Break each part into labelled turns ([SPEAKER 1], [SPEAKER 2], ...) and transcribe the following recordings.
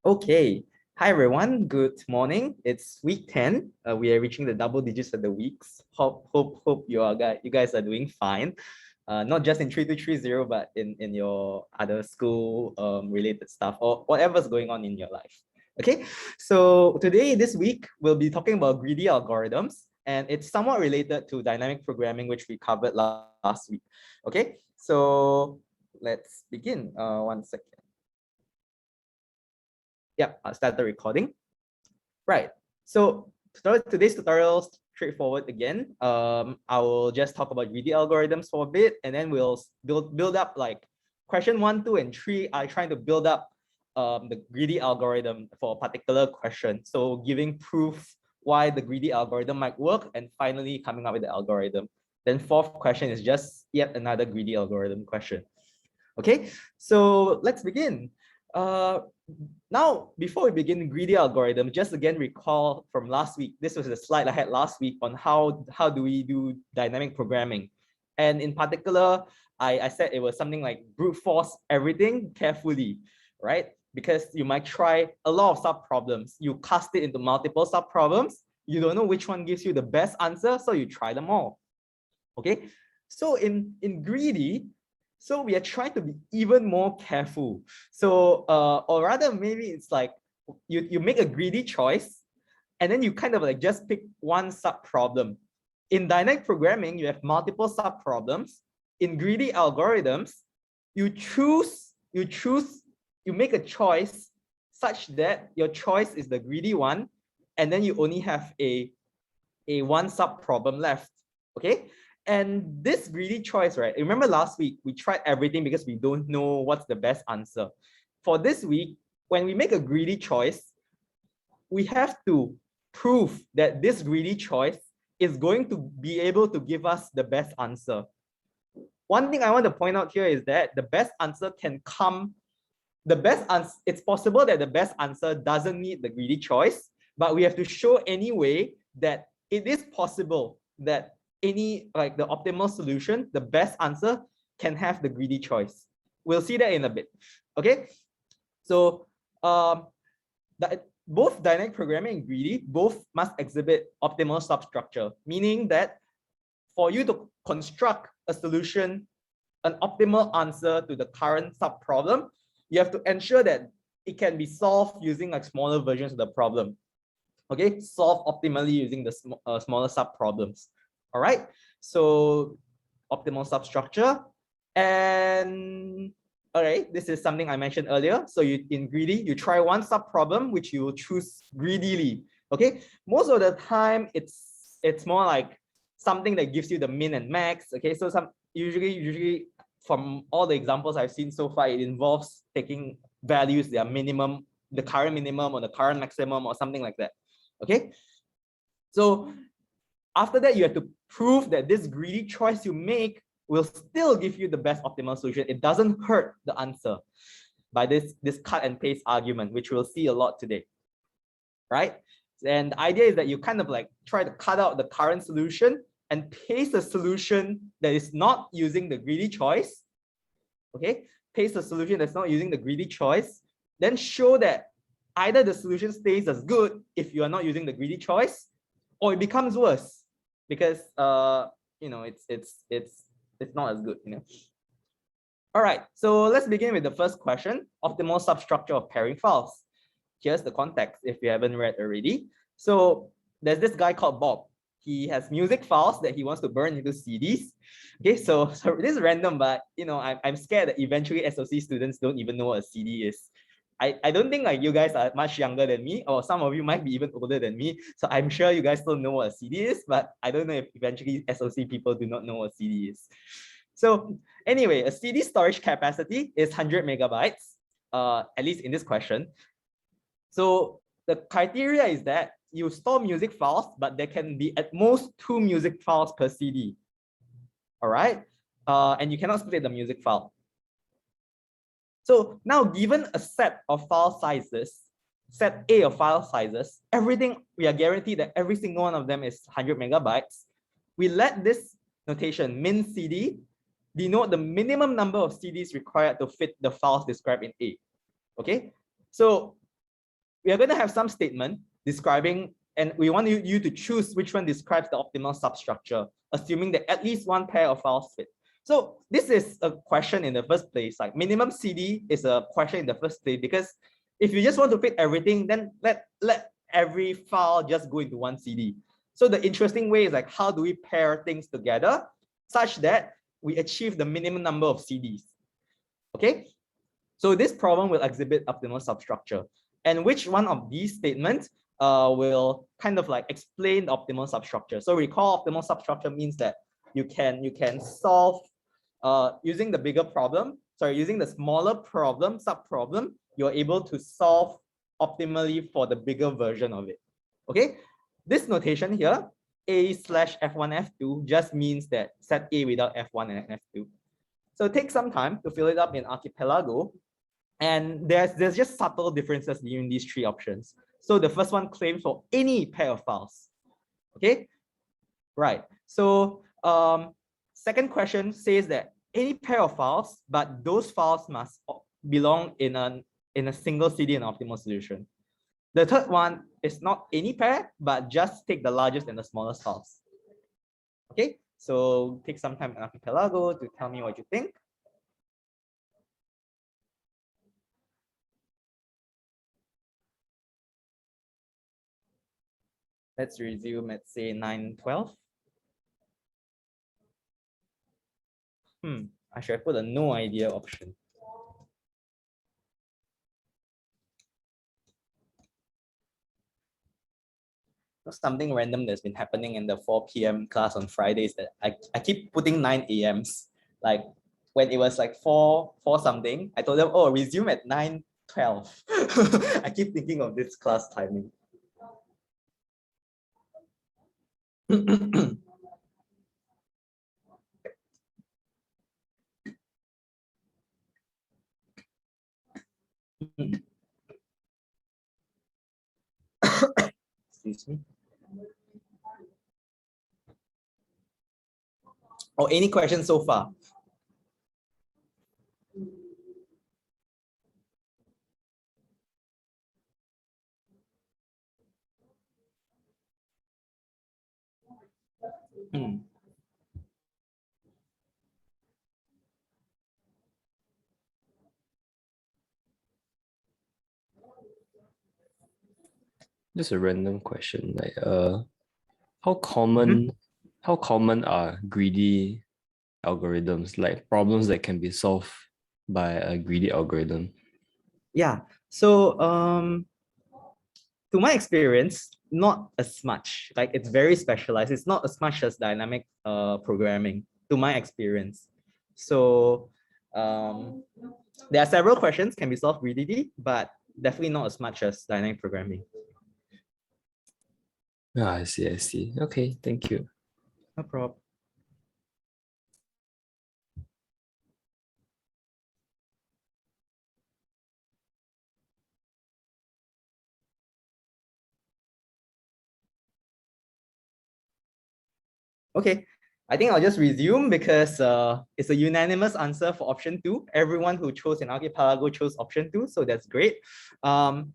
[SPEAKER 1] Okay. Hi everyone. Good morning. It's week 10. We are reaching the double digits of the weeks. Hope you guys are doing fine. Not just in 3230, but in your other school related stuff or whatever's going on in your life. Okay. So today, this week, we'll be talking about greedy algorithms, and it's somewhat related to dynamic programming, which we covered last week. Okay. So let's begin. One second. Yep, I'll start the recording. Right. So today's tutorial is straightforward again. I will just talk about greedy algorithms for a bit, and then we'll build up like question 1, 2, and 3. I'm trying to build up the greedy algorithm for a particular question. So giving proof why the greedy algorithm might work, and finally coming up with the algorithm. Then fourth question is just yet another greedy algorithm question. Okay, so let's begin. Now, before we begin greedy algorithm, just again recall from last week. This was the slide I had last week on how do we do dynamic programming. And in particular, I said it was something like brute force everything carefully, right? Because you might try a lot of sub problems. You cast it into multiple sub problems. You don't know which one gives you the best answer, so you try them all. Okay, so in greedy, so we are trying to be even more careful. So, or rather, maybe it's like you make a greedy choice, and then you kind of like just pick one sub problem. In dynamic programming, you have multiple sub problems. In greedy algorithms, you make a choice such that your choice is the greedy one, and then you only have a one sub problem left. Okay. And this greedy choice, right? Remember last week, we tried everything because we don't know what's the best answer. For this week, when we make a greedy choice, we have to prove that this greedy choice is going to be able to give us the best answer. One thing I want to point out here is that the best answer can come, it's possible that the best answer doesn't need the greedy choice, but we have to show anyway that it is possible that the optimal solution, the best answer, can have the greedy choice. We'll see that in a bit. Okay, so both dynamic programming and greedy both must exhibit optimal substructure, meaning that for you to construct a solution, an optimal answer to the current sub problem, you have to ensure that it can be solved using like smaller versions of the problem. Okay, solve optimally using the smaller sub problems. All right, so optimal substructure. And all right, this is something I mentioned earlier. So in greedy, you try one sub problem which you will choose greedily. Okay, most of the time it's more like something that gives you the min and max. Okay, so usually from all the examples I've seen so far, it involves taking values that are minimum, the current minimum or the current maximum or something like that. Okay, so after that, you have to prove that this greedy choice you make will still give you the best optimal solution. It doesn't hurt the answer by this cut and paste argument, which we'll see a lot today, right? And the idea is that you kind of like try to cut out the current solution and paste a solution that is not using the greedy choice. Okay, paste a solution that's not using the greedy choice, then show that either the solution stays as good if you are not using the greedy choice, or it becomes worse because it's not as good, All right, so let's begin with the first question: optimal substructure of pairing files. Here's the context if you haven't read already. So there's this guy called Bob. He has music files that he wants to burn into CDs. Okay, so this is random, but I'm scared that eventually SOC students don't even know what a CD is. I don't think like you guys are much younger than me, or some of you might be even older than me. So I'm sure you guys still know what a CD is, but I don't know if eventually SOC people do not know what a CD is. So anyway, a CD storage capacity is 100 megabytes, at least in this question. So the criteria is that you store music files, but there can be at most 2 music files per CD. All right, and you cannot split the music file. So now, given a set of file sizes, set A of file sizes, everything, we are guaranteed that every single one of them is 100 megabytes. We let this notation min CD denote the minimum number of CDs required to fit the files described in A. Okay, so we are going to have some statement describing, and we want you to choose which one describes the optimal substructure, assuming that at least one pair of files fit. So this is a question in the first place. Like minimum CD is a question in the first place, because if you just want to fit everything, then let every file just go into one CD. So the interesting way is like, how do we pair things together such that we achieve the minimum number of CDs? Okay, so this problem will exhibit optimal substructure. And which one of these statements will kind of like explain the optimal substructure? So recall, optimal substructure means that you can solve using the bigger problem, using the smaller problem, sub-problem, you're able to solve optimally for the bigger version of it. Okay, this notation here, A/F1 F2, just means that set A without F1 and F2. So take some time to fill it up in Archipelago. And there's just subtle differences between these three options. So the first one claims for any pair of files. Okay, right. So second question says that any pair of files, but those files must belong in a single CD and optimal solution. The third one is not any pair, but just take the largest and the smallest files. Okay, so take some time in Archipelago to tell me what you think. Let's resume at say 9:12. I should have put a no idea option. Something random that's been happening in the 4 p.m. class on Fridays that I keep putting 9 a.m.s. Like when it was like 4 something, I told them, oh, resume at 9:12. I keep thinking of this class timing. Excuse me. Oh, any questions so far?
[SPEAKER 2] Just a random question, like how common are greedy algorithms, like problems that can be solved by a greedy algorithm?
[SPEAKER 1] Yeah, so to my experience, not as much. Like it's very specialized. It's not as much as dynamic programming, to my experience. So there are several questions can be solved greedily, but definitely not as much as dynamic programming.
[SPEAKER 2] I see. Okay, thank you.
[SPEAKER 1] No problem. Okay, I think I'll just resume because it's a unanimous answer for option 2. Everyone who chose an Archipelago chose option 2, so that's great. All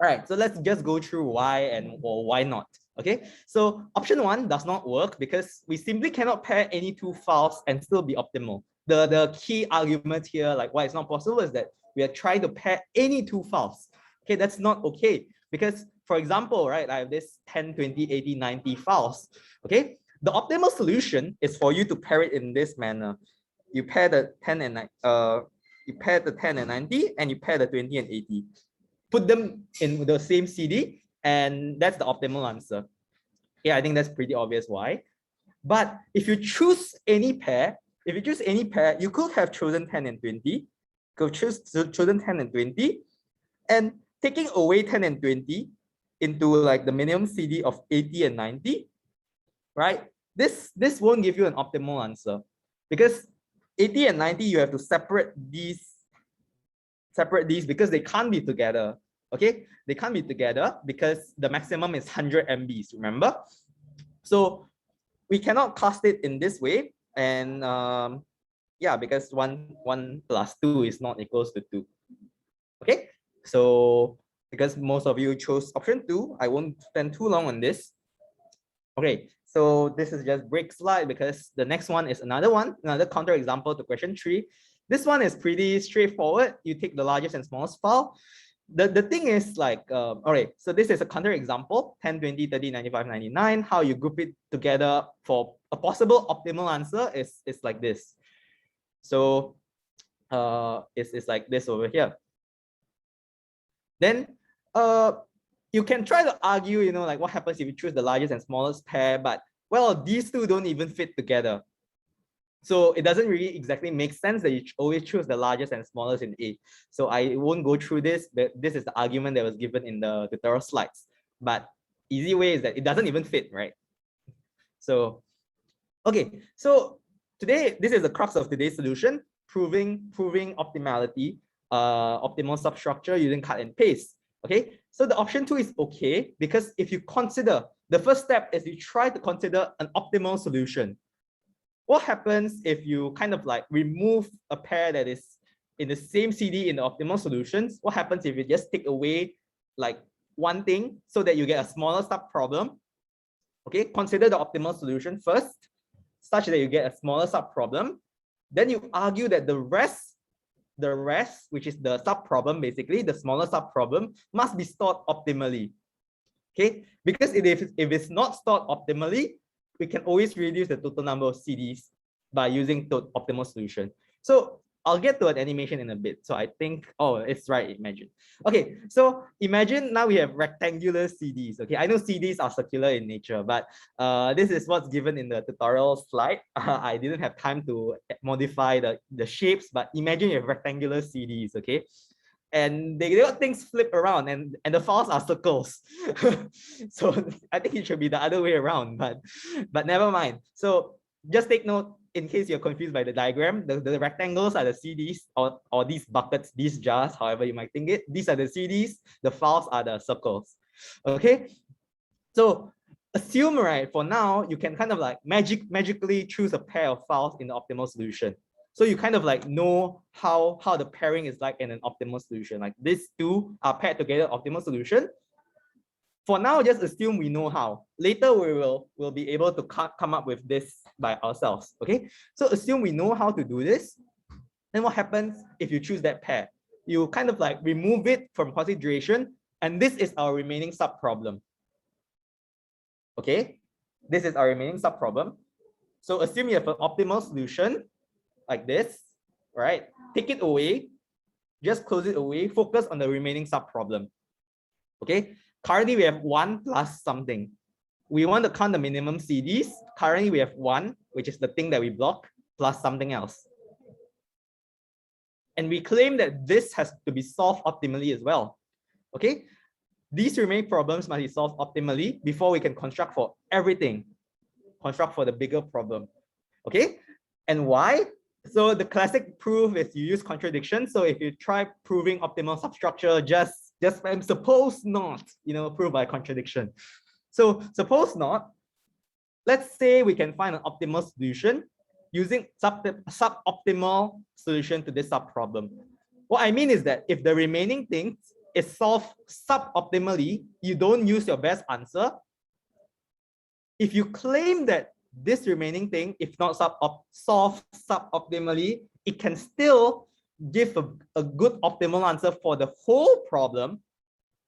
[SPEAKER 1] right, so let's just go through why or why not. Okay, so option 1 does not work because we simply cannot pair any two files and still be optimal. The key argument here, like why it's not possible, is that we are trying to pair any two files. Okay, that's not okay because, for example, right, I have this 10, 20, 80, 90 files. Okay, the optimal solution is for you to pair it in this manner. You pair the 10 and 90, and you pair the 20 and 80. Put them in the same CD, and that's the optimal answer. Yeah, I think that's pretty obvious why. But if you choose any pair, you could have chosen 10 and 20. Could chosen 10 and 20, and taking away 10 and 20 into like the minimum CD of 80 and 90, right? This won't give you an optimal answer because 80 and 90, you have to separate these because they can't be together. Okay, they can't be together because the maximum is 100 MBs, remember? So we cannot cast it in this way, and yeah, because 1 plus 2 is not equals to 2. Okay, so because most of you chose option 2. I won't spend too long on this. Okay, so this is just break slide because the next one is another counter example to question 3. This one is pretty straightforward. You take the largest and smallest file. The thing is like, all right, so this is a counter example, 10, 20, 30, 95, 99. How you group it together for a possible optimal answer is like this. So it's like this over here. Then you can try to argue, you know, like what happens if you choose the largest and smallest pair, but well, these two don't even fit together. So it doesn't really exactly make sense that you always choose the largest and smallest in A. So I won't go through this, but this is the argument that was given in the tutorial slides. But easy way is that it doesn't even fit, right? So, okay, so today, this is the crux of today's solution, proving optimality, optimal substructure using cut and paste. Okay, so the option 2 is okay, because if you consider, the first step is you try to consider an optimal solution. What happens if you kind of like remove a pair that is in the same CD in the optimal solutions? What happens if you just take away like one thing so that you get a smaller sub problem? Okay, consider the optimal solution first, such that you get a smaller sub problem. Then you argue that the rest, which is the sub problem, basically the smaller sub problem, must be stored optimally. Okay, because if it's not stored optimally, we can always reduce the total number of CDs by using the optimal solution. So I'll get to an animation in a bit. So I think, oh, it's right, imagine. Okay, so imagine now we have rectangular CDs. Okay, I know CDs are circular in nature, but this is what's given in the tutorial slide. I didn't have time to modify the shapes, but imagine you have rectangular CDs, okay? And they got things flip around, and the files are circles. So I think it should be the other way around, but never mind. So just take note, in case you're confused by the diagram, the rectangles are the CDs, or these buckets, these jars, however you might think it. These are the CDs, the files are the circles. Okay, so assume, right, for now, you can kind of like magically choose a pair of files in the optimal solution. So you kind of like know how the pairing is like in an optimal solution. Like these two are paired together, optimal solution. For now, just assume we know how. Later, we'll be able to come up with this by ourselves. Okay, so assume we know how to do this. Then what happens if you choose that pair? You kind of like remove it from consideration, and this is our remaining sub problem. Okay, this is our remaining sub problem. So assume you have an optimal solution like this, right? Take it away, just close it away, focus on the remaining sub problem. Okay, currently we have 1 plus something. We want to count the minimum CDs. Currently we have 1, which is the thing that we block, plus something else. And we claim that this has to be solved optimally as well. Okay, these remaining problems must be solved optimally before we can construct for everything, construct for the bigger problem. Okay, and why? So the classic proof is you use contradiction. So if you try proving optimal substructure, just suppose not, you know, prove by contradiction. So suppose not, let's say we can find an optimal solution using suboptimal solution to this sub problem. What I mean is that if the remaining thing is solved suboptimally, you don't use your best answer. If you claim that this remaining thing, if not solved suboptimally, it can still give a good optimal answer for the whole problem,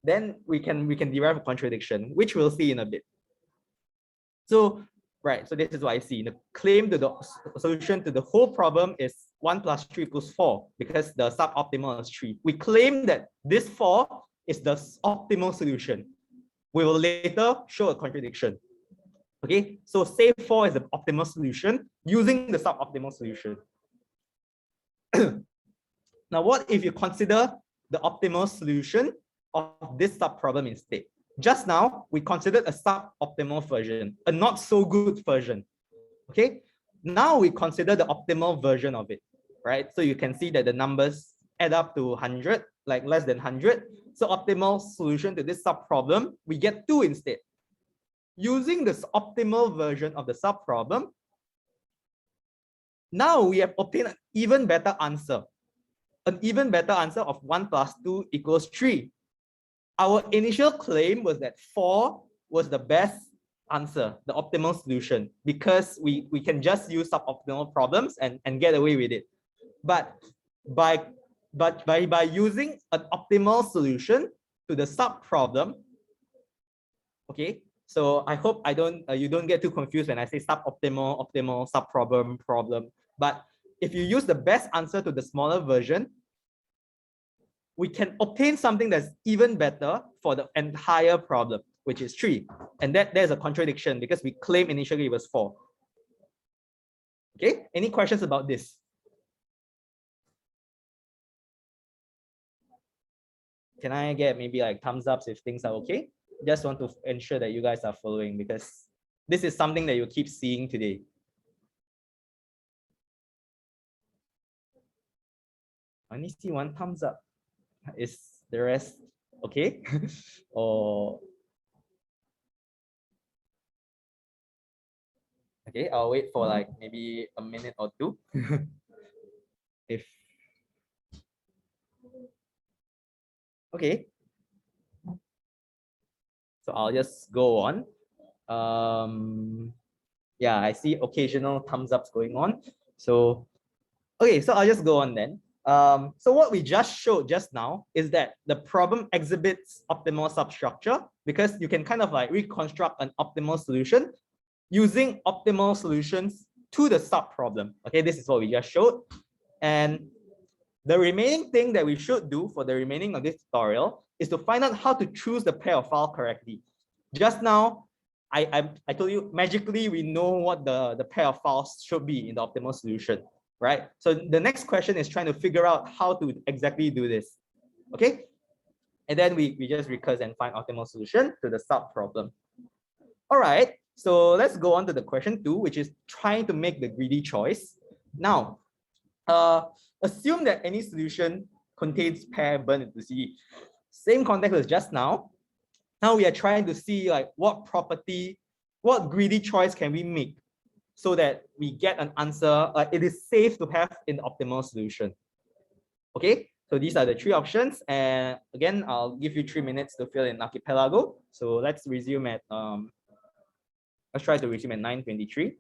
[SPEAKER 1] then we can derive a contradiction, which we'll see in a bit. So, right, so this is what I see. The claim to the solution to the whole problem is 1 plus 3 equals 4, because the suboptimal is 3. We claim that this 4 is the optimal solution. We will later show a contradiction. Okay, so say 4 is the optimal solution using the suboptimal solution. Now, what if you consider the optimal solution of this sub-problem instead? Just now, we considered a suboptimal version, a not so good version. Okay, now we consider the optimal version of it, right? So you can see that the numbers add up to 100, like less than 100. So optimal solution to this sub-problem, we get 2 instead. Using this optimal version of the sub-problem, now we have obtained an even better answer. An even better answer of 1 plus 2 equals 3. our initial claim was that 4 was the best answer, the optimal solution, because we can just use suboptimal problems and get away with it. But by using an optimal solution to the sub problem, okay, so I hope you don't get too confused when I say suboptimal, optimal, sub problem. But if you use the best answer to the smaller version, we can obtain something that's even better for the entire problem, which is 3. And there's a contradiction because we claimed initially it was 4. Okay, any questions about this? Can I get maybe like thumbs ups if things are okay? Just want to ensure that you guys are following, because this is something that you keep seeing today. I only see 1 thumbs up. Is the rest okay? Or okay, I'll wait for like maybe a minute or 2. If okay, so I'll just go on. Yeah, I see occasional thumbs ups going on. So okay, so I'll just go on then. So what we just showed just now is that the problem exhibits optimal substructure because you can kind of like reconstruct an optimal solution using optimal solutions to the sub problem. Okay, this is what we just showed. And the remaining thing that we should do for the remaining of this tutorial is to find out how to choose the pair of file correctly. Just now, I told you magically we know what the pair of files should be in the optimal solution, right? So the next question is trying to figure out how to exactly do this. Okay, and then we just recurse and find optimal solution to the sub problem. All right, so let's go on to the question 2, which is trying to make the greedy choice. Now, assume that any solution contains pair burn into C. Same context as just now. Now we are trying to see like what greedy choice can we make so that we get an answer it is safe to have in the optimal solution. Okay, so these are the 3 options, and again I'll give you 3 minutes to fill in archipelago. So let's resume at let's try to resume at 9:23.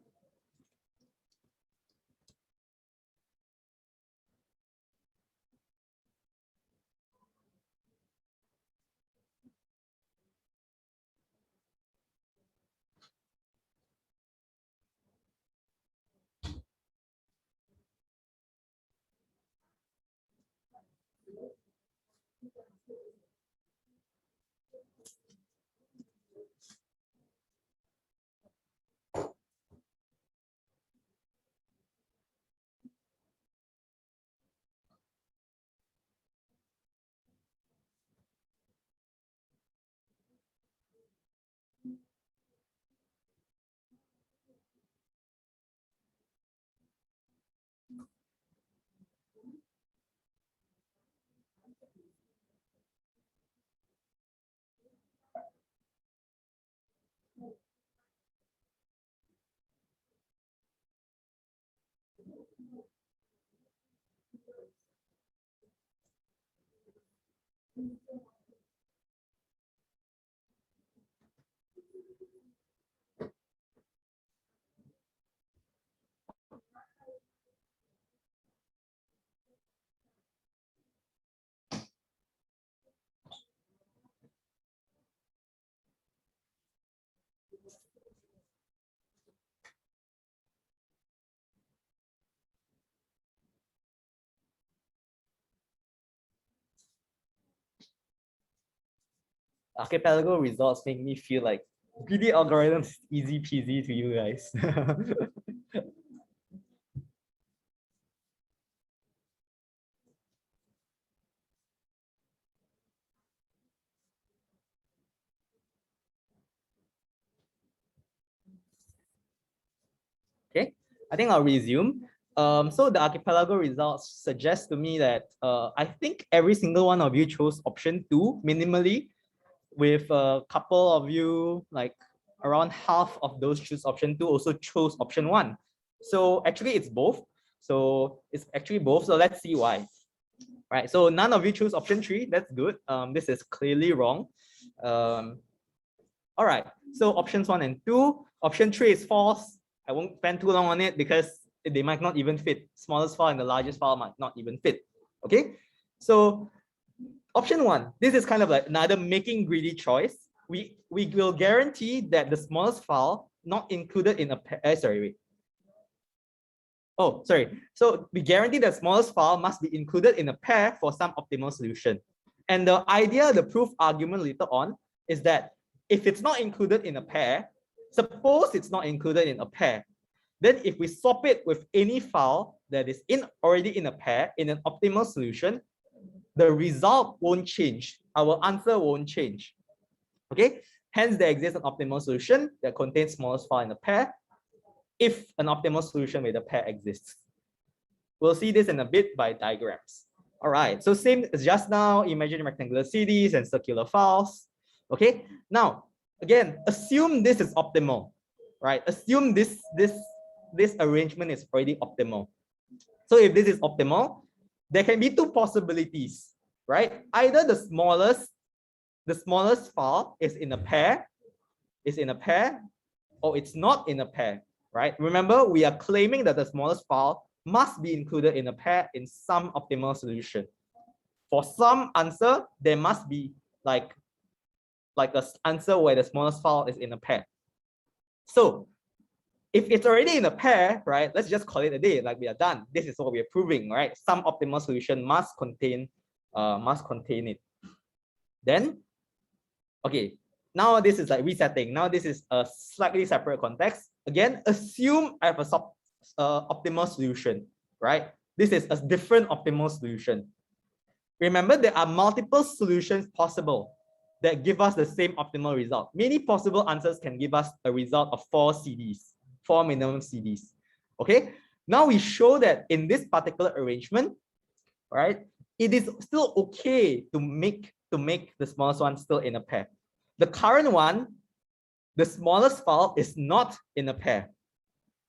[SPEAKER 1] Archipelago results make me feel like greedy algorithms easy peasy to you guys. Okay, I think I'll resume. So the archipelago results suggest to me that I think every single one of you chose option 2 minimally, with a couple of you, like around half of those choose option 2 also chose option 1. So actually it's both. So it's actually both. So let's see why. right? So none of you choose option 3. That's good. This is clearly wrong. All right. So options 1 and 2. Option 3 is false. I won't spend too long on it because they might not even fit. Smallest file and the largest file might not even fit. Okay. So option 1, this is kind of like another making greedy choice. We will guarantee that the smallest file not included in a pair. Sorry, wait. Oh, sorry. So we guarantee that smallest file must be included in a pair for some optimal solution. And the idea, the proof argument later on is that if it's not included in a pair, suppose it's not included in a pair, then if we swap it with any file that is already in a pair in an optimal solution, the result won't change. Our answer won't change. Okay, hence there exists an optimal solution that contains smallest file in a pair if an optimal solution with a pair exists. We'll see this in a bit by diagrams. All right, so same as just now, imagine rectangular CDs and circular files. Okay, now again, assume this is optimal, right? Assume this arrangement is already optimal. So if this is optimal, there can be two possibilities, right? Either the smallest file is in a pair, or it's not in a pair, right? Remember, we are claiming that the smallest file must be included in a pair in some optimal solution. For some answer, there must be like an answer where the smallest file is in a pair. So if it's already in a pair, right, let's just call it a day, like we are done. This is what we are proving, right? Some optimal solution must contain it. Then, okay, now this is like resetting. Now this is a slightly separate context. Again, assume I have a optimal solution, right? This is a different optimal solution. Remember, there are multiple solutions possible that give us the same optimal result. Many possible answers can give us a result of 4 CDs, 4 minimum CDs. Okay, now we show that in this particular arrangement, right, it is still okay to make the smallest one still in a pair. The current one, the smallest file is not in a pair.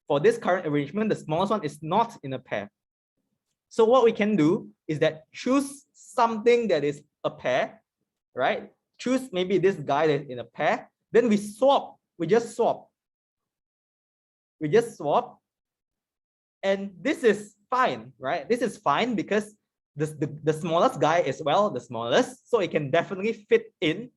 [SPEAKER 1] For this current arrangement, the smallest one is not in a pair. So what we can do is that choose something that is a pair, right? Choose maybe this guy that's in a pair. Then we swap. We just swap. And this is fine, right? This is fine because the smallest guy is, well, the smallest. So it can definitely fit in.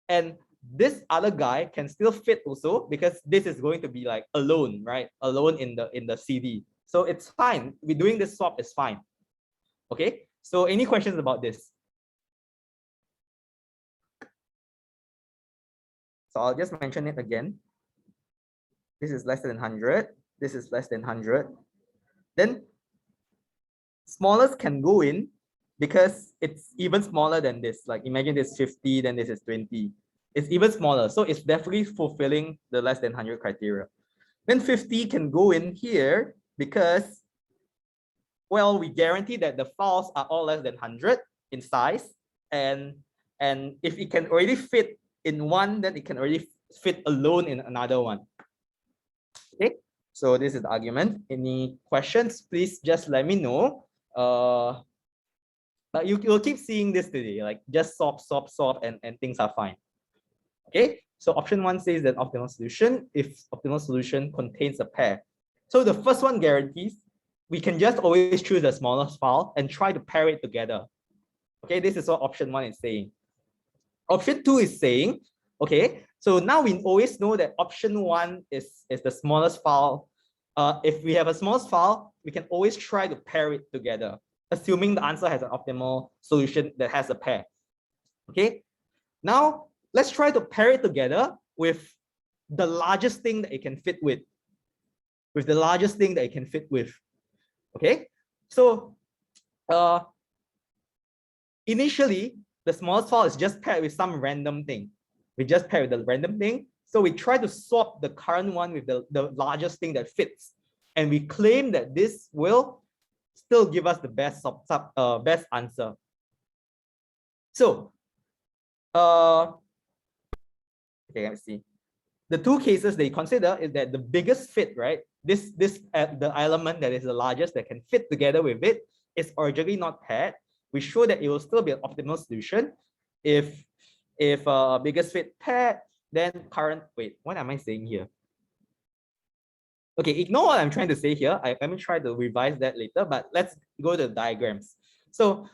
[SPEAKER 1] And this other guy can still fit also because this is going to be like alone, right? Alone in the CD. So it's fine. We're doing this swap is fine. Okay. So any questions about this? So I'll just mention it again. This is less than 100. This is less than 100. Then smallest can go in because it's even smaller than this. Like imagine this 50, then this is 20. It's even smaller. So it's definitely fulfilling the less than 100 criteria. Then 50 can go in here because, well, we guarantee that the files are all less than 100 in size. And if it can already fit in one, then it can already fit alone in another one. Okay, so this is the argument. Any questions, please just let me know. But you'll keep seeing this today, like just swap, and things are fine. Okay, so option 1 says that optimal solution, if optimal solution contains a pair. So the first one guarantees we can just always choose the smallest file and try to pair it together. Okay, this is what option 1 is saying. Option 2 is saying, okay, so now we always know that option 1 is the smallest file. If we have a smallest file, we can always try to pair it together, assuming the answer has an optimal solution that has a pair. Okay, now let's try to pair it together with the largest thing that it can fit with. Okay, so initially, the smallest file is just paired with some random thing. We just pair with the random thing. So we try to swap the current one with the largest thing that fits. And we claim that this will still give us the best best answer. So, okay, let's see. The two cases they consider is that the biggest fit, right? The element that is the largest that can fit together with it is originally not paired, we show that it will still be an optimal solution. If biggest fit paired, then current, wait, what am I saying here? Okay, ignore what I'm trying to say here. Let me try to revise that later, but let's go to the diagrams. So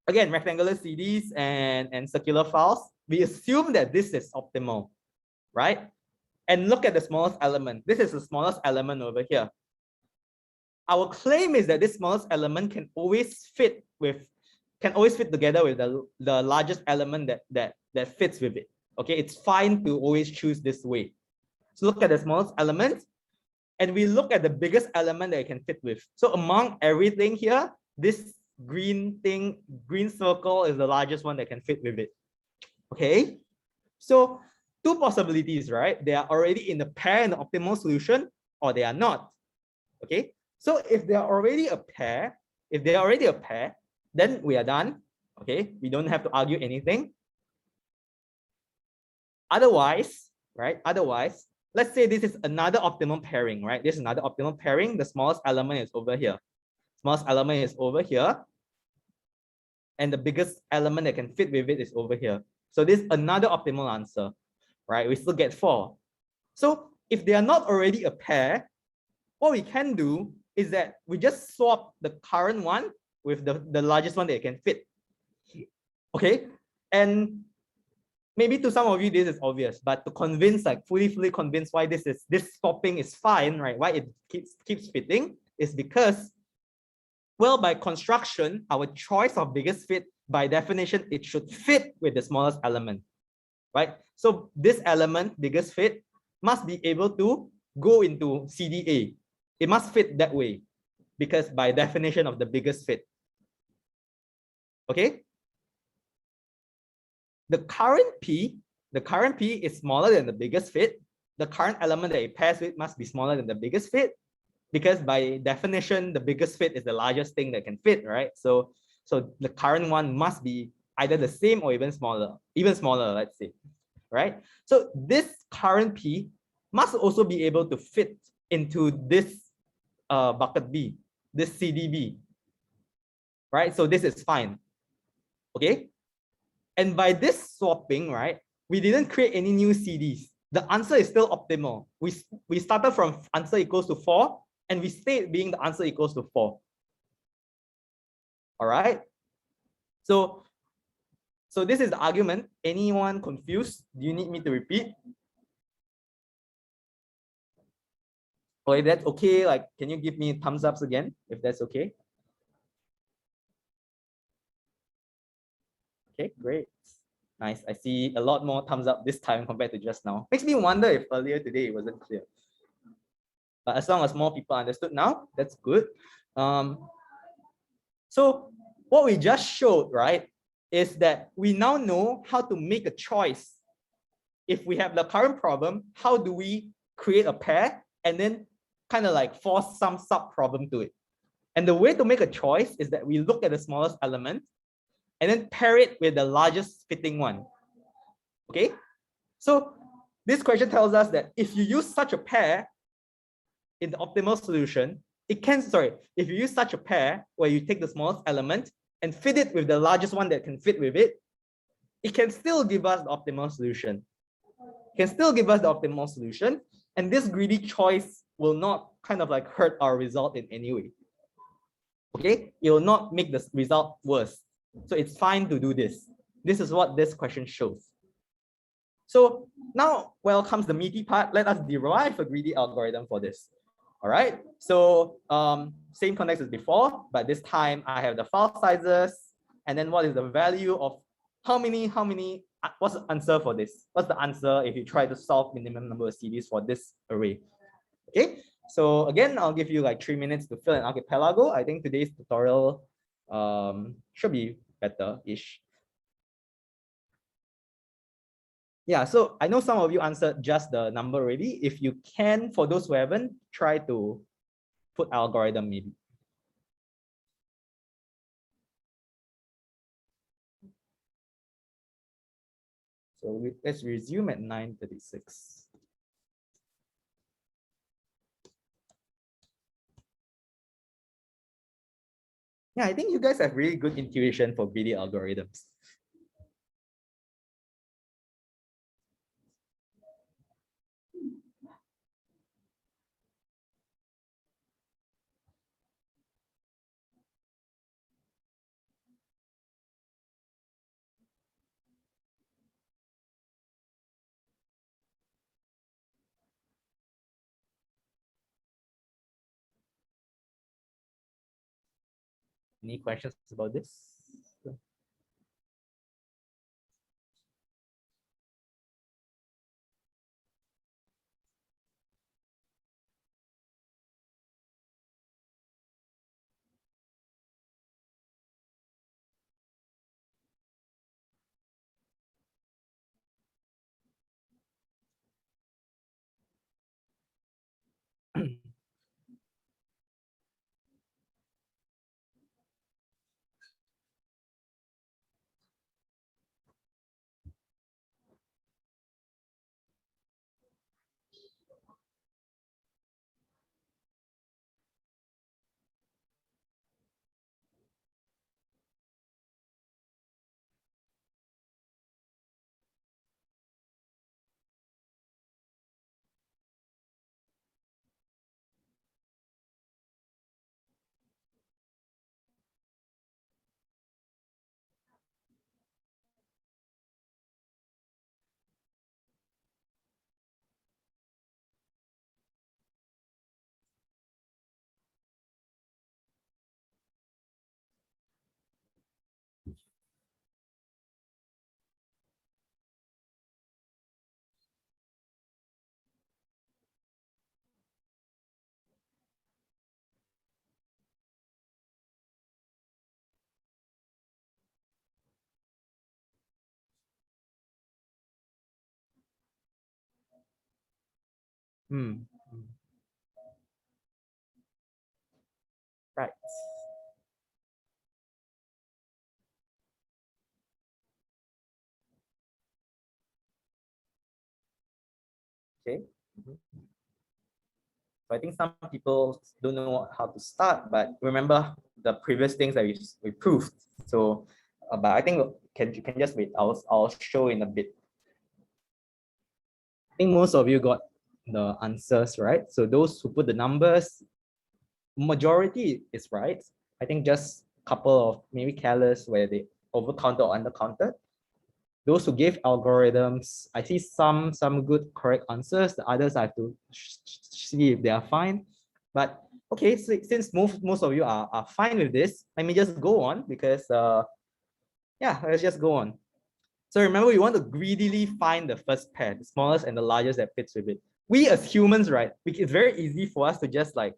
[SPEAKER 1] again, rectangular CDs and circular files, we assume that this is optimal, right? And look at the smallest element. This is the smallest element over here. Our claim is that this smallest element can always fit together with the largest element that fits with it. Okay, it's fine to always choose this way. So look at the smallest element, and we look at the biggest element that it can fit with. So among everything here, this green circle is the largest one that can fit with it. Okay, so two possibilities, right? They are already in the pair in the optimal solution, or they are not. Okay, so if they are already a pair, then we are done. Okay, we don't have to argue anything. Otherwise, right? Otherwise, let's say this is another optimal pairing, right? This is another optimal pairing. The smallest element is over here. Smallest element is over here. And the biggest element that can fit with it is over here. So this is another optimal answer, right? We still get 4. So if they are not already a pair, what we can do is that we just swap the current one with the largest one that it can fit. Okay, and maybe to some of you this is obvious, but to convince, like fully convince why this swapping is fine, right? Why it keeps fitting is because, well, by construction, our choice of biggest fit, by definition, it should fit with the smallest element, right? So this element, biggest fit, must be able to go into CDA. It must fit that way, because by definition of the biggest fit. Okay. The current P is smaller than the biggest fit. The current element that it pairs with must be smaller than the biggest fit, because by definition, the biggest fit is the largest thing that can fit, right? So the current one must be either the same or even smaller, let's say, right? So this current P must also be able to fit into this bucket B, this CDB, right? So this is fine, okay? And by this swapping, right, we didn't create any new CDs. The answer is still optimal. We started from answer equals to 4, and we stayed being the answer equals to 4. All right. So this is the argument. Anyone confused? Do you need me to repeat? Or if that's okay, like, can you give me thumbs ups again, if that's okay? Okay, great. Nice. I see a lot more thumbs up this time compared to just now. Makes me wonder if earlier today it wasn't clear. But as long as more people understood now, that's good. So what we just showed, right, is that we now know how to make a choice. If we have the current problem, how do we create a pair and then kind of like force some sub problem to it? And the way to make a choice is that we look at the smallest element and then pair it with the largest fitting one. Okay, so this question tells us that if you use such a pair in the optimal solution, if you use such a pair where you take the smallest element and fit it with the largest one that can fit with it, it can still give us the optimal solution. And this greedy choice will not kind of like hurt our result in any way. Okay, it will not make the result worse. So it's fine to do this. This is what this question shows. So now, well, comes the meaty part. Let us derive a greedy algorithm for this. All right. So same context as before, but this time I have the file sizes, and then what is the value of how many? What's the answer for this? What's the answer if you try to solve minimum number of CDs for this array? Okay. So again, I'll give you like 3 minutes to fill an archipelago. I think today's tutorial should be better-ish. Yeah, so I know some of you answered just the number already. If you can, for those who haven't, try to put algorithm maybe. So let's resume at 9:36. Yeah, I think you guys have really good intuition for greedy algorithms. Any questions about this? Hmm. Right. Okay. Mhm. So I think some people don't know how to start, but remember the previous things that we proved. So, but I think you can just wait. I'll show in a bit. I think most of you got the answers right. So those who put the numbers, majority is right. I think just a couple of maybe careless where they overcounted or undercounted. Those who gave algorithms, I see some good correct answers. The others I have to see if they are fine. But okay, so since most of you are fine with this, let me just go on because yeah, let's just go on. So remember, we want to greedily find the first pair, the smallest and the largest that fits with it. We as humans, right? It's very easy for us to just like,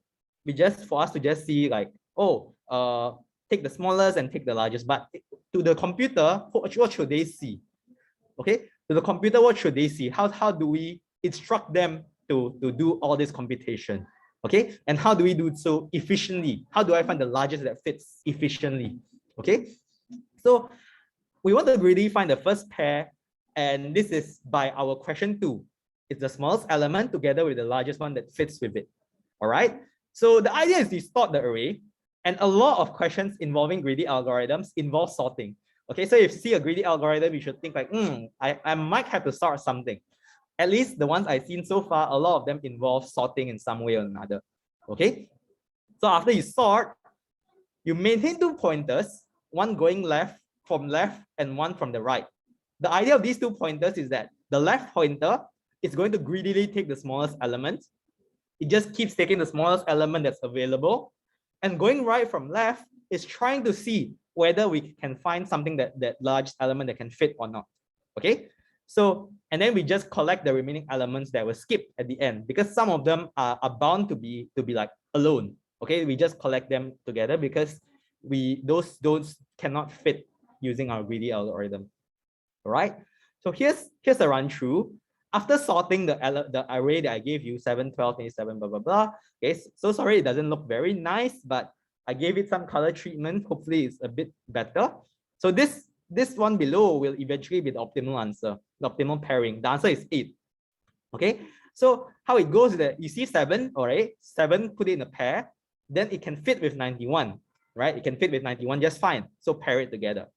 [SPEAKER 1] for us to just see like, oh, take the smallest and take the largest. But to the computer, what should they see? Okay, to the computer, what should they see? How do we instruct them to do all this computation? Okay, and how do we do so efficiently? How do I find the largest that fits efficiently? Okay, so we want to really find the first pair, and this is by our question 2. It's the smallest element together with the largest one that fits with it. All right. So the idea is to sort the array, and a lot of questions involving greedy algorithms involve sorting. Okay, so if you see a greedy algorithm, you should think like, I might have to sort something. At least the ones I've seen so far, a lot of them involve sorting in some way or another. Okay, so after you sort, you maintain 2 pointers, one going left from left and one from the right. The idea of these 2 pointers is that the left pointer is going to greedily take the smallest element. It just keeps taking the smallest element that's available. And going right from left is trying to see whether we can find something that large element that can fit or not. Okay. So, and then we just collect the remaining elements that were skipped at the end, because some of them are bound to be like alone. Okay, we just collect them together because those cannot fit using our greedy algorithm. All right. So here's a run through. After sorting the array that I gave you, 7, 12, 27, blah, blah, blah. Okay, so sorry, it doesn't look very nice, but I gave it some color treatment. Hopefully it's a bit better. So this one below will eventually be the optimal answer, the optimal pairing. The answer is 8. Okay, so how it goes is that you see 7, all right, 7 put it in a pair, then it can fit with 91. right? It can fit with 91 just fine. So pair it together.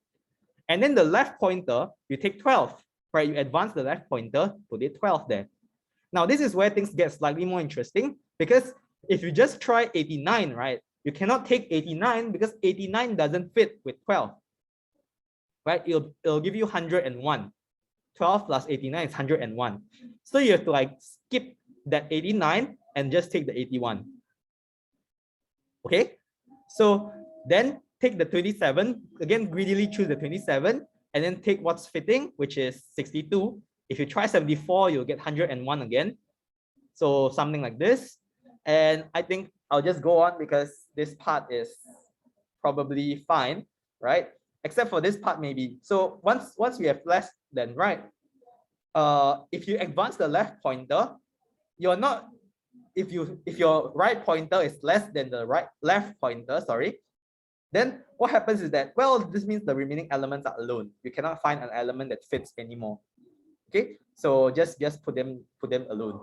[SPEAKER 1] And then the left pointer, you take 12, right? You advance the left pointer, put it 12 there. Now, this is where things get slightly more interesting, because if you just try 89, right? You cannot take 89 because 89 doesn't fit with 12, right? It'll give you 101. 12 plus 89 is 101. So you have to like skip that 89 and just take the 81. Okay, so then take the 27, again, greedily choose the 27, and then take what's fitting, which is 62. If you try 74, you'll get 101 again. So something like this. And I think I'll just go on because this part is probably fine, right? Except for this part maybe. So once we have less than right, if you advance the left pointer, you're not, if your right pointer is less than the left pointer, sorry, then what happens is that, well, this means the remaining elements are alone. You cannot find an element that fits anymore. Okay, so just put them alone.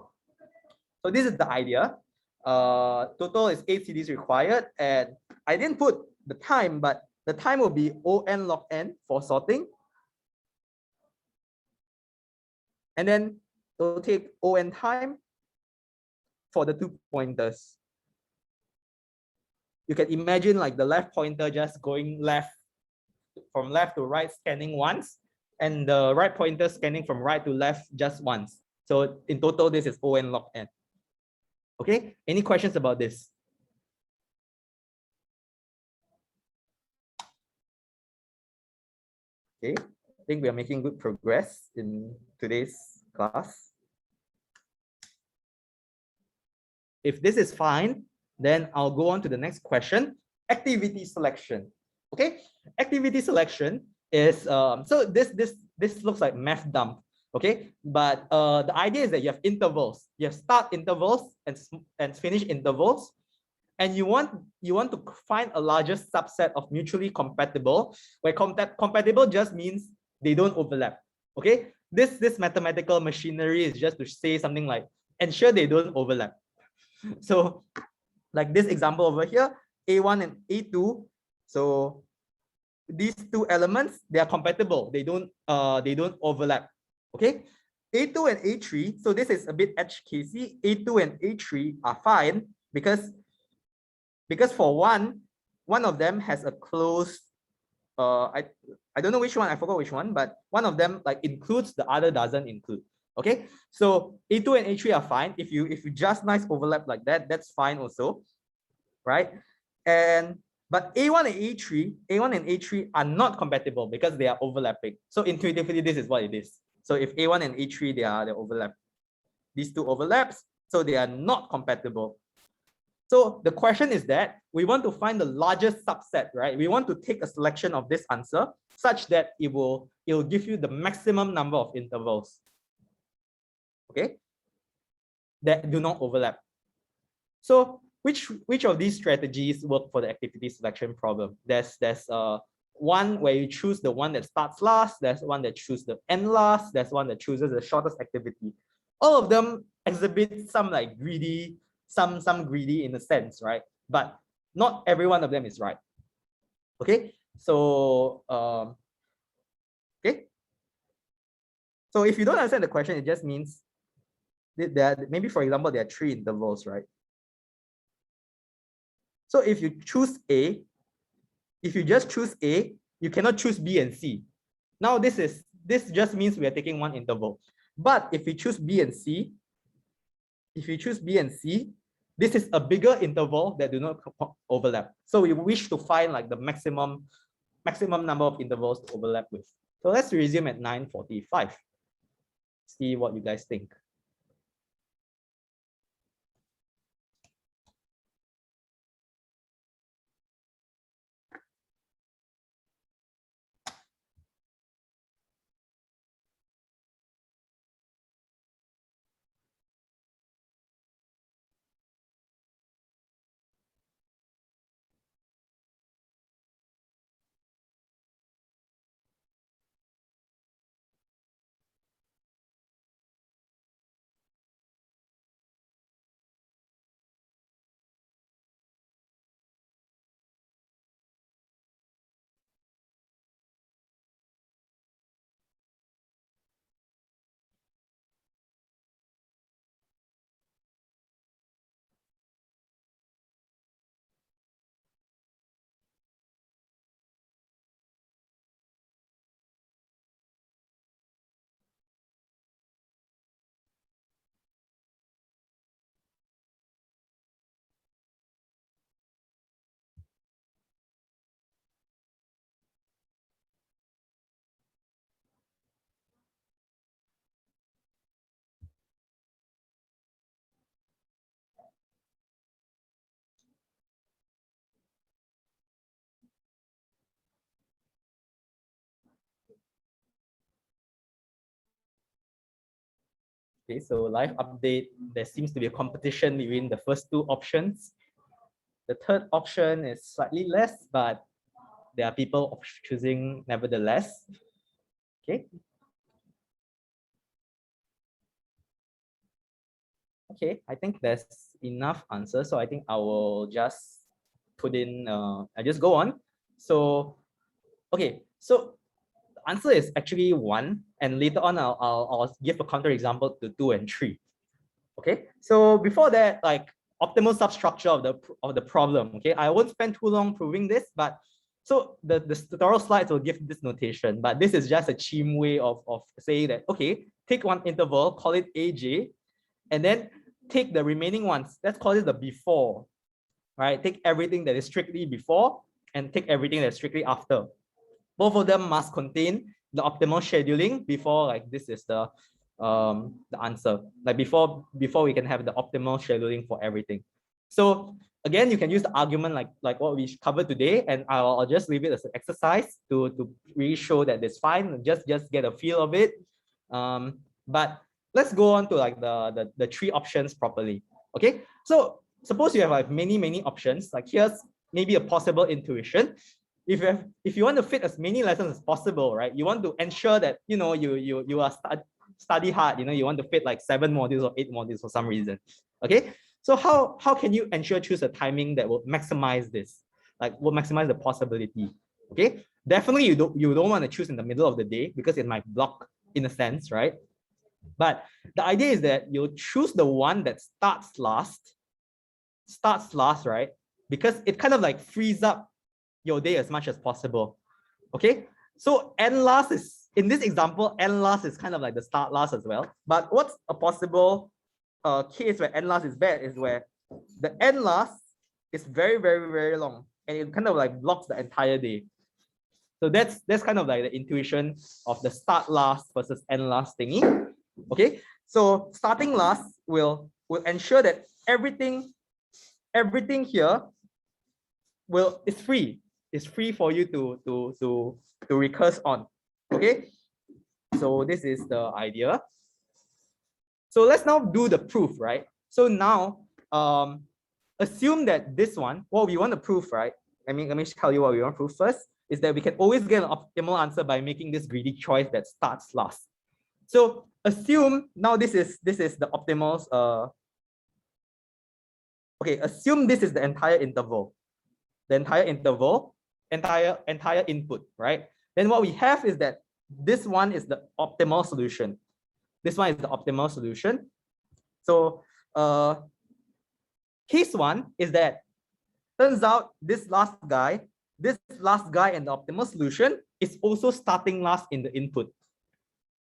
[SPEAKER 1] So this is the idea. Total is 8 CDs required, and I didn't put the time, but the time will be ON log n for sorting. And then it'll take ON time for the 2 pointers. You can imagine like the left pointer just going from left to right, scanning once, and the right pointer scanning from right to left just once. So in total, this is ON log n. Okay, any questions about this? Okay, I think we are making good progress in today's class. If this is fine, then I'll go on to the next question, activity selection. Okay, activity selection is, so this looks like math dump. Okay, but the idea is that you have intervals. You have start intervals and finish intervals, and you want to find a larger subset of mutually compatible, where compatible just means they don't overlap. Okay, this mathematical machinery is just to say something like ensure they don't overlap. So like this example over here, A1 and A2. So these two elements, they are compatible. They don't overlap. Okay, A2 and A3. So this is a bit edge casey. A2 and A3 are fine because for one of them has a closed, I don't know which one, I forgot which one, but one of them like includes, the other doesn't include. Okay, so A2 and A3 are fine. If you just nice overlap like that, that's fine also, right? But A1 and A3 are not compatible because they are overlapping. So intuitively, this is what it is. So if A1 and A3, they're overlap. These two overlaps, so they are not compatible. So the question is that we want to find the largest subset, right? We want to take a selection of this answer such that it will give you the maximum number of intervals, okay, that do not overlap. So which of these strategies work for the activity selection problem? There's one where you choose the one that starts last. There's one that chooses the end last. There's one that chooses the shortest activity. All of them exhibit some like greedy, some greedy in a sense, right? But not every one of them is right. Okay, so okay. So if you don't understand the question, it just means that maybe, for example, there are 3 intervals, right? So if you choose A, if you just choose A, you cannot choose B and C. Now this just means we are taking one interval. But if you choose B and C, this is a bigger interval that do not overlap. So we wish to find like the maximum number of intervals to overlap with. So let's resume at 9:45. See what you guys think. Okay, so live update, there seems to be a competition between the first two options. The third option is slightly less, but there are people choosing nevertheless. Okay. Okay, I think there's enough answers. So I think I will just put in, I just go on. So, okay, so the answer is actually 1. And later on, I'll give a counter example to 2 and 3. Okay, so before that, like optimal substructure of the problem. Okay, I won't spend too long proving this, but so the tutorial slides will give this notation, but this is just a cheap way of saying that, okay, take one interval, call it AJ, and then take the remaining ones. Let's call it the before, right? Take everything that is strictly before and take everything that's strictly after. Both of them must contain the optimal scheduling before, like this is the answer, like before we can have the optimal scheduling for everything. So again, you can use the argument like what we covered today, and I'll just leave it as an exercise to really show that it's fine. Just get a feel of it. But let's go on to like the 3 options properly. Okay, so suppose you have like many options. Like here's maybe a possible intuition. If you want to fit as many lessons as possible, right? You want to ensure that you are study hard. You want to fit like 7 modules or 8 modules for some reason. Okay, so how can you choose a timing that will maximize this, like will maximize the possibility? Okay, definitely you don't want to choose in the middle of the day because it might block in a sense, right? But the idea is that you choose the one that starts last, right? Because it kind of like frees up your day as much as possible. Okay, so end last is, in this example, end last is kind of like the start last as well. But what's a possible case where end last is bad is where the end last is very long and it kind of like blocks the entire day. So that's kind of like the intuition of the start last versus end last thingy. Okay, so starting last will ensure that everything here is free. It's free for you to recurse on. Okay, so this is the idea. So let's now do the proof, right? So now assume that this one, what we want to prove, right? Let me tell you what we want to prove first, is that we can always get an optimal answer by making this greedy choice that starts last. So assume now this is the optimals. Okay, assume this is the entire interval. The entire interval, entire input, right? Then what we have is that this one is the optimal solution. This one is the optimal solution. So case 1 is that turns out this last guy and the optimal solution is also starting last in the input.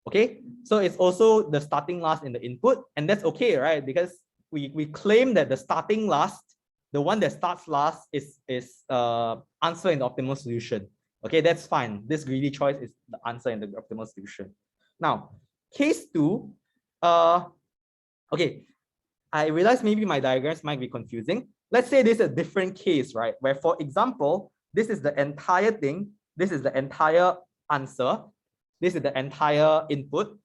[SPEAKER 1] Okay, so it's also the starting last in the input, and that's okay, right? Because we claim that the starting last, the one that starts last, is answer in the optimal solution. Okay, that's fine. This greedy choice is the answer in the optimal solution. Now, case 2, okay, I realize maybe my diagrams might be confusing. Let's say this is a different case, right? Where, for example, this is the entire thing, this is the entire answer, this is the entire input,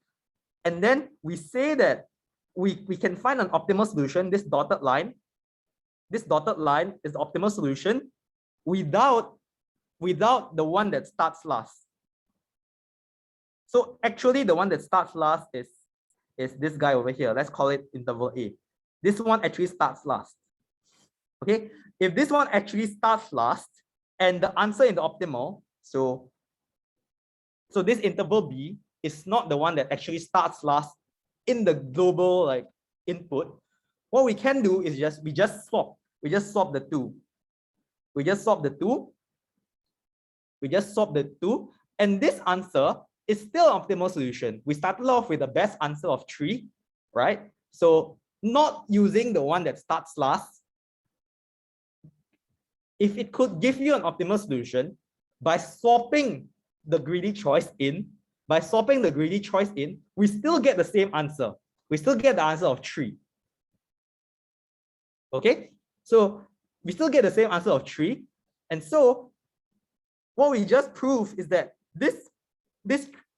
[SPEAKER 1] and then we say that we can find an optimal solution. This dotted line is the optimal solution without the one that starts last. So actually the one that starts last is this guy over here. Let's call it interval A. This one actually starts last. Okay, if this one actually starts last and the answer in the optimal, so this interval B is not the one that actually starts last in the global like input, what we can do is we just swap the two. We just swap the two, and this answer is still an optimal solution. We started off with the best answer of 3, right? So not using the one that starts last, if it could give you an optimal solution by swapping the greedy choice in, we still get the same answer. We still get the answer of 3. Okay, so we still get the same answer of 3. And so what we just proved is that this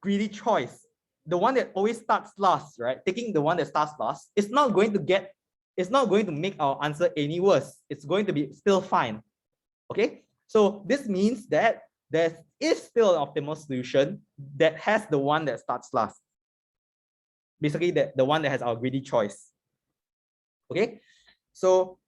[SPEAKER 1] greedy choice the one that always starts last, right? Taking the one that starts last, it's not going to make our answer any worse. It's going to be still fine. Okay, so this means that there is still an optimal solution that has the one that starts last. Basically, the one that has our greedy choice. Okay, so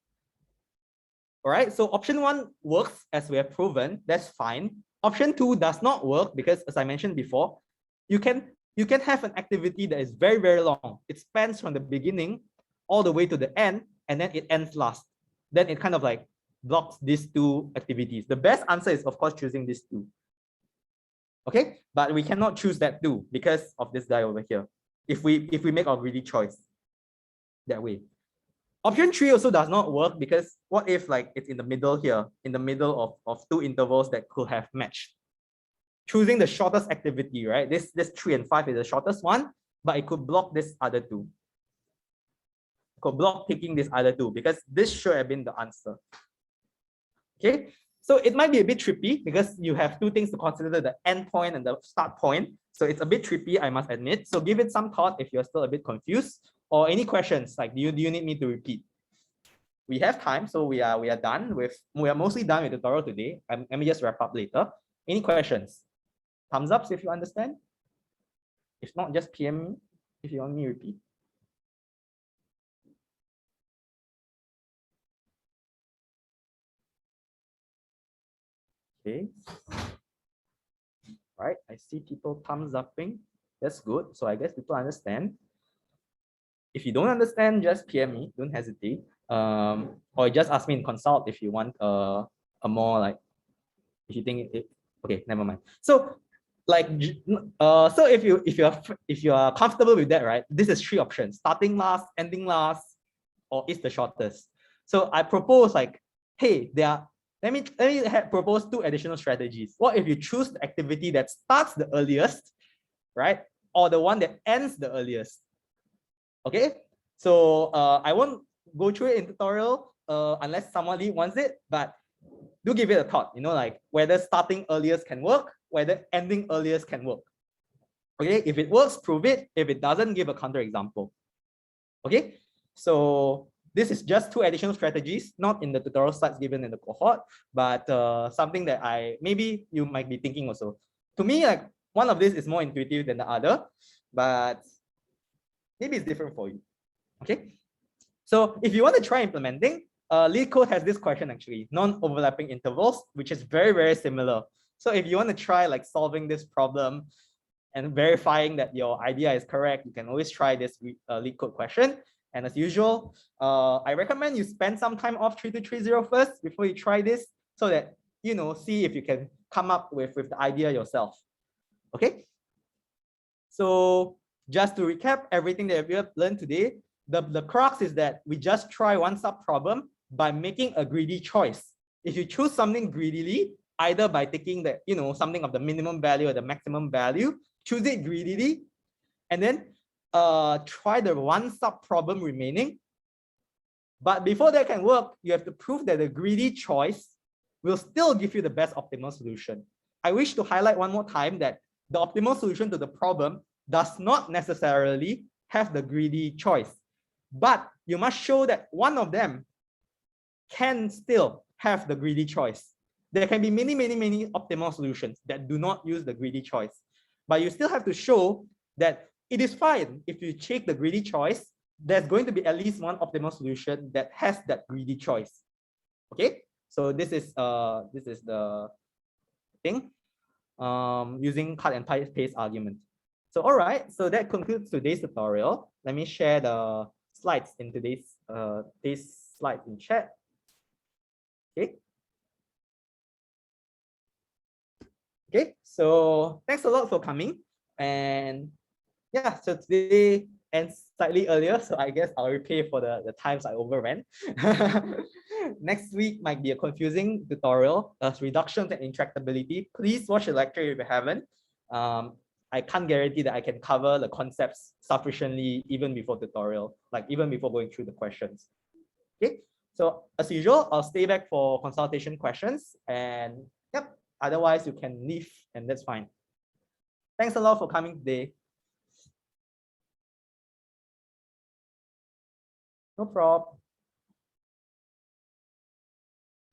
[SPEAKER 1] all right, so option 1 works as we have proven. That's fine. Option 2 does not work because, as I mentioned before, you can have an activity that is very, very long. It spans from the beginning all the way to the end, and then it ends last. Then it kind of like blocks these two activities. The best answer is, of course, choosing these two. Okay, but we cannot choose that too because of this guy over here. If we make our greedy choice that way. Option 3 also does not work because what if like it's in the middle here, in the middle of two intervals that could have matched? Choosing the shortest activity, right? This 3 and 5 is the shortest one, but it could block this other two. It could block picking this other two because this should have been the answer. Okay, so it might be a bit trippy because you have two things to consider, the end point and the start point. So it's a bit trippy, I must admit. So give it some thought if you're still a bit confused, or any questions like do you need me to repeat? We have time, so we are mostly done with the tutorial today. Let me just wrap up later. Any questions? Thumbs ups if you understand. If not, just PM me if you want me to repeat. Okay. Right, I see people thumbs upping. That's good. So I guess people understand. If you don't understand, just PM me. Don't hesitate. Or just ask me in consult if you want a more like, if you think it. Okay, never mind. So like so if you are comfortable with that, right? This is 3 options: starting last, ending last, or is the shortest. So I propose like, hey, let me propose 2 additional strategies. What if you choose the activity that starts the earliest, right? Or the one that ends the earliest. Okay, so I won't go through it in tutorial unless someone wants it, but do give it a thought, like whether starting earliest can work, whether ending earliest can work. Okay, if it works, prove it. If it doesn't, give a counter example. Okay, so this is just 2 additional strategies, not in the tutorial slides given in the cohort, but something that maybe you might be thinking also. To me, like one of these is more intuitive than the other, but maybe it's different for you. Okay, so if you want to try implementing, LeetCode has this question actually, non-overlapping intervals, which is very, very similar. So if you want to try like solving this problem and verifying that your idea is correct, you can always try this LeetCode question. And as usual, I recommend you spend some time off 3230 first before you try this, so that see if you can come up with the idea yourself. Okay. So just to recap everything that we have learned today, the crux is that we just try one sub problem by making a greedy choice. If you choose something greedily, either by taking the something of the minimum value or the maximum value, choose it greedily, and then try the one sub problem remaining. But before that can work, you have to prove that the greedy choice will still give you the best optimal solution. I wish to highlight one more time that the optimal solution to the problem does not necessarily have the greedy choice, but you must show that one of them can still have the greedy choice. There can be many, many, many optimal solutions that do not use the greedy choice, but you still have to show that it is fine if you take the greedy choice. There's going to be at least one optimal solution that has that greedy choice. Okay, so this is the thing using cut and paste argument. So all right, so that concludes today's tutorial. Let me share the slides in today's slides in chat. Okay. Okay, so thanks a lot for coming. And yeah, so today ends slightly earlier, so I guess I'll repay for the times I overran. Next week might be a confusing tutorial, reductions and intractability. Please watch the lecture if you haven't. I can't guarantee that I can cover the concepts sufficiently even before tutorial, like even before going through the questions. Okay, so as usual, I'll stay back for consultation questions, and yep, otherwise you can leave and that's fine. Thanks a lot for coming today. No problem.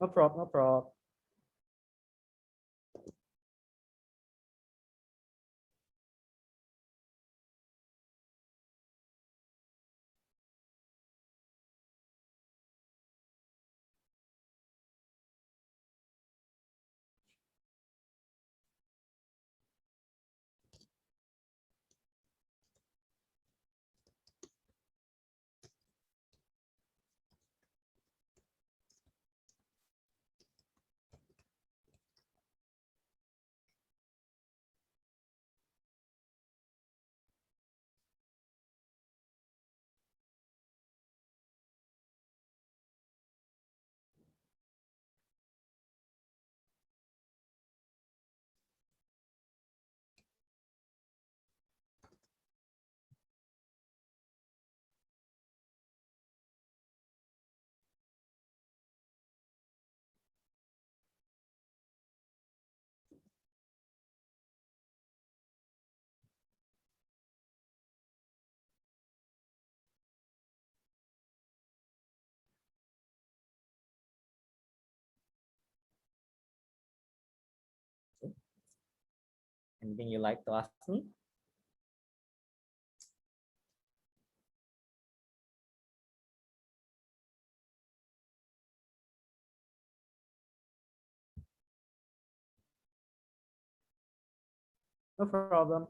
[SPEAKER 1] No problem. No problem. Anything you like to ask me? No problem.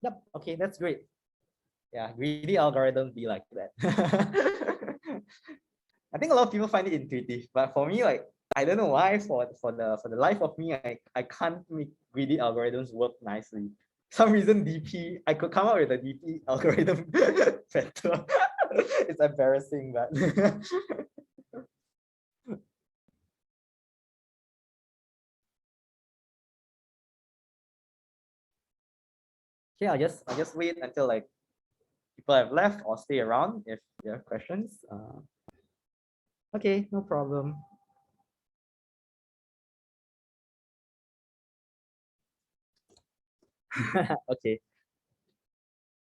[SPEAKER 1] Yep. Okay, that's great. Yeah, greedy algorithms be like that. I think a lot of people find it intuitive, but for me, like I don't know why. For the life of me, I can't make greedy algorithms work nicely. Some reason DP, I could come up with a DP algorithm better. It's embarrassing, but okay, I'll just wait until like people have left or stay around if you have questions. Okay, no problem. Okay,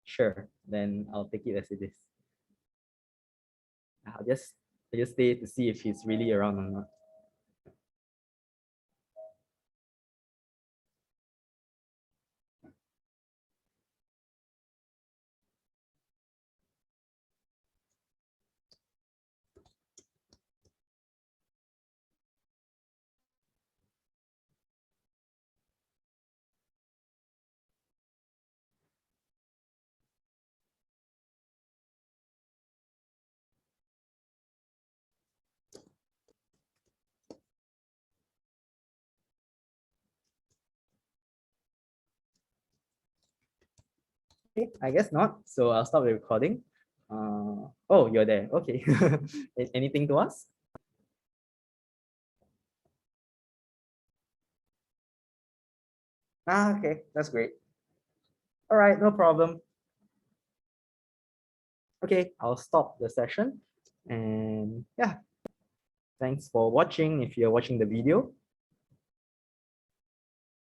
[SPEAKER 1] sure. Then I'll take it as it is. I'll just stay to see if he's really around or not. Okay, I guess not. So I'll stop the recording. Oh, you're there. Okay. Anything to ask? Okay, that's great. All right, no problem. Okay, I'll stop the session. And yeah, thanks for watching if you're watching the video.